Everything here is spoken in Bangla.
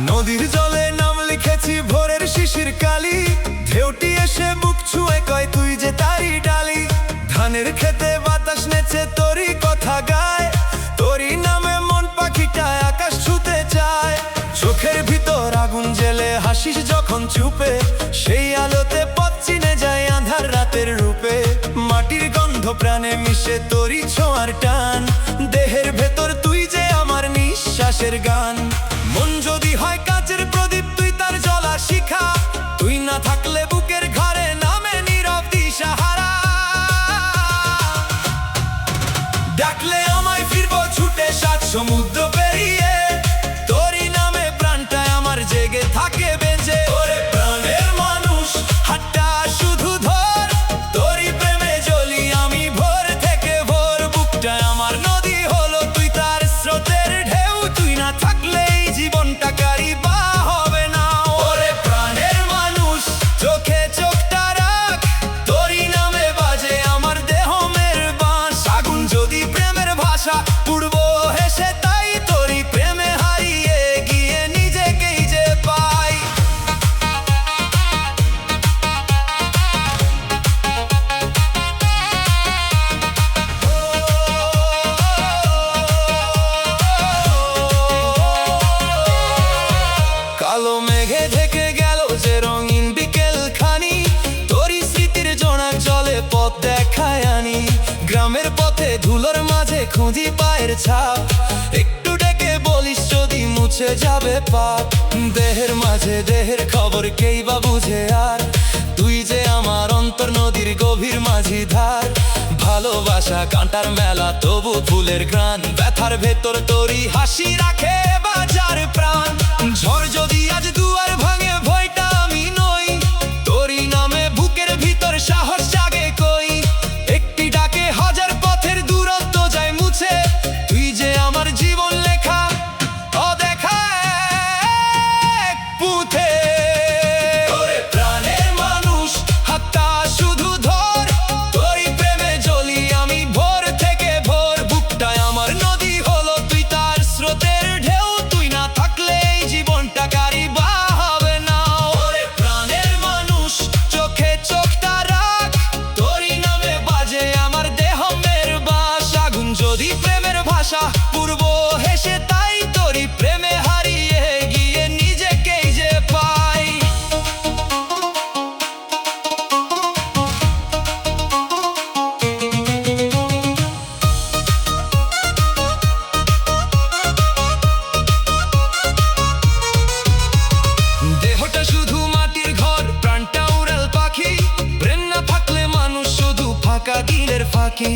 নদীর জলে নাম লিখেছি ভোরের শিশির কালি, ঢেউটি এসে বুক ছুঁয়ে কয় তুই যে তারি ডালি। ধানের খেতে বাতাস নেচে তোরই কথা গায়, তোরই নামে মন পাখিটা আকাশ ছুঁতে চায়। চোখের ভিতর আগুন জেলে হাসিস যখন চুপে, সেই আলোতে পথ চিনে যায় আঁধার রাতের রূপে। মাটির গন্ধ প্রাণে মিশে তোরই ছোঁয়ার টান, দেহের ভেতর তুই যে আমার নিঃশ্বাসের গান। মন যদি হয় কাচের প্রদীপ তুই তার জ্বলা শিখা, তুই না থাকলে বুকের ঘরে নামে নীরব দিশাহারা। ডাকলে আমায় ফিরবো ছুটে সাত সমুদ্র পেরিয়ে, তোরই নামে প্রাণটায় আমার জেগে থাকে বেঁচে। ওরে প্রাণের মানুষ হাতটা শুধু ধর, তোরই প্রেমে জ্বলি আমি ভোর থেকে ভোর। বুকটায় আমার নদী হলো তুই তার স্রোতের ঢেউ, তুই না থাকলে জীবনটা কারি বা হবে না। ওরে প্রাণের মানুষ চোখে চোখটা রাখ, তোরই নামে বাজে আমার দেহ মের বাঁশ। আগুন যদি প্রেমের ভাষা পূর্ব হেসে তাই তোরই প্রেমে হারিয়ে গিয়ে নিজেকেই যে পাই। কালো মেঘে ঢেকে গেল যে রঙিন বিকেল খানি, তোরই স্মৃতির জোনাক জলে পথ দেখায় আনি। গ্রামের পথে ধুলোর মাঝে খুঁজি পায়ের ছাপ, একটু ডেকে বলিস যদি মুছে যাবে পাপ। দেহের মাঝে দেহের খবর কেই বা বুঝে আর, তুই যে আমার অন্তর নদীর গভীর মাঝি ধার। ভালোবাসা কাঁটার মেলা তবু ফুলের ঘ্রাণ, ব্যথার ভেতর তোরই হাসি রাখে বাজার প্রাণ। ঝড় যদি আজ দুয়ার ভাঙে ভয়টা আমি নই, তোরই নামে বুকের ভিতর সাহস জাগে কই। একটি ডাকে হাজার পথের দূরত্ব যায় মুছে, তুই যে আমার জীবন লেখা অদেখা এক পুঁথে। ওরে প্রাণের মানুষ হাতটা শুধু ধর, তোরই প্রেমে জ্বলি আমি ভোর থেকে ভোর। বুকটায় আমার নদী হলো তুই তার স্রোতের ঢেউ, তুই না থাকলে এই জীবনটা কারি বা হবে না। ওরে প্রাণের মানুষ চোখে চোখটা রাখ, তোরই নামে বাজে আমার দেহ মের বাঁশ। আগুন যদি প্রেমের ভাষা পূর্ব হেসে তাই তোরই প্রেমে হারিয়ে গিয়ে নিজেকেই যে পাই। দেহটা শুধু মাটির ঘর, প্রাণটা উড়াল পাখি, প্রেম না থাকলে মানুষ শুধু ফাঁকা দিলের ফাঁকি।